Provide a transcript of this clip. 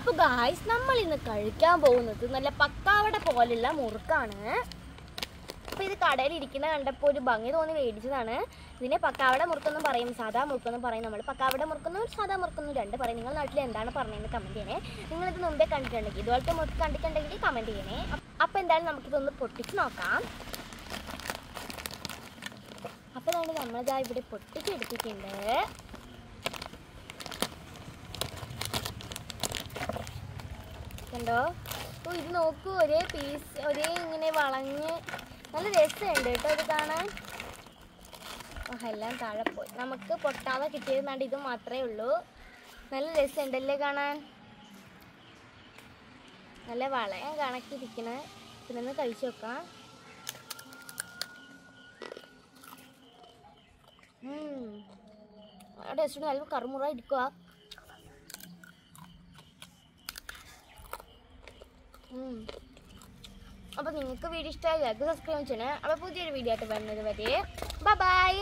അപ്പോൾ ഗായ്സ് നമ്മൾ ഇന്ന് കഴിക്കാൻ പോകുന്നത് നല്ല പക്കാവട പോലുള്ള മുറുക്കാണ്. അപ്പോൾ ഇത് കടയിൽ ഇരിക്കുന്ന കണ്ടപ്പോൾ ഒരു ഭംഗി തോന്നി മേടിച്ചതാണ്. ഇതിനെ പക്കാവട മുറുക്കെന്നും പറയും, സാധാ മുറുക്കെന്നും പറയും. നമ്മൾ പക്കാവട മുറുക്കെന്നും സാധാ മുറുക്കെന്നും രണ്ട് പറയും. നിങ്ങൾ നാട്ടിൽ എന്താണ് പറഞ്ഞതെന്ന് കമൻറ്റ് ചെയ്യണേ. നിങ്ങളിത് മുമ്പേ കണ്ടിട്ടുണ്ടെങ്കിൽ, ഇതുപോലത്തെ മുറുക്ക് കണ്ടിട്ടുണ്ടെങ്കിൽ കമൻറ്റ് ചെയ്യണേ. അപ്പോൾ എന്തായാലും നമുക്കിതൊന്ന് പൊട്ടിച്ച് നോക്കാം. അപ്പോൾ നമ്മളിതാ ഇവിടെ പൊട്ടിച്ചെടുത്തിട്ടുണ്ട്. കണ്ടോ? ഓ ഇത് നോക്കൂ, ഒരേ പീസ് ഒരേ ഇങ്ങനെ വളഞ്ഞ് നല്ല രസമുണ്ട് കേട്ടോ ഇത് കാണാൻ. എല്ലാം താഴെ പോയി. നമുക്ക് പൊട്ടാതെ കിട്ടിയത് ഇത് മാത്രമേ ഉള്ളൂ. നല്ല രസമുണ്ടല്ലേ കാണാൻ, നല്ല വളയം കണക്കിരിക്കണേ. പിന്നെ ഒന്ന് കഴിച്ചു നോക്കാം. ടേസ്റ്റ് നല്ല കറുമുറ ഇരിക്കുക. അപ്പോൾ നിങ്ങൾക്ക് വീഡിയോ ഇഷ്ടമായി ലൈക്ക് സബ്സ്ക്രൈബ് ചെയ്യണേ. അപ്പോൾ പുതിയൊരു വീഡിയോ ആയിട്ട് വരുന്നത് വരെ ബൈ.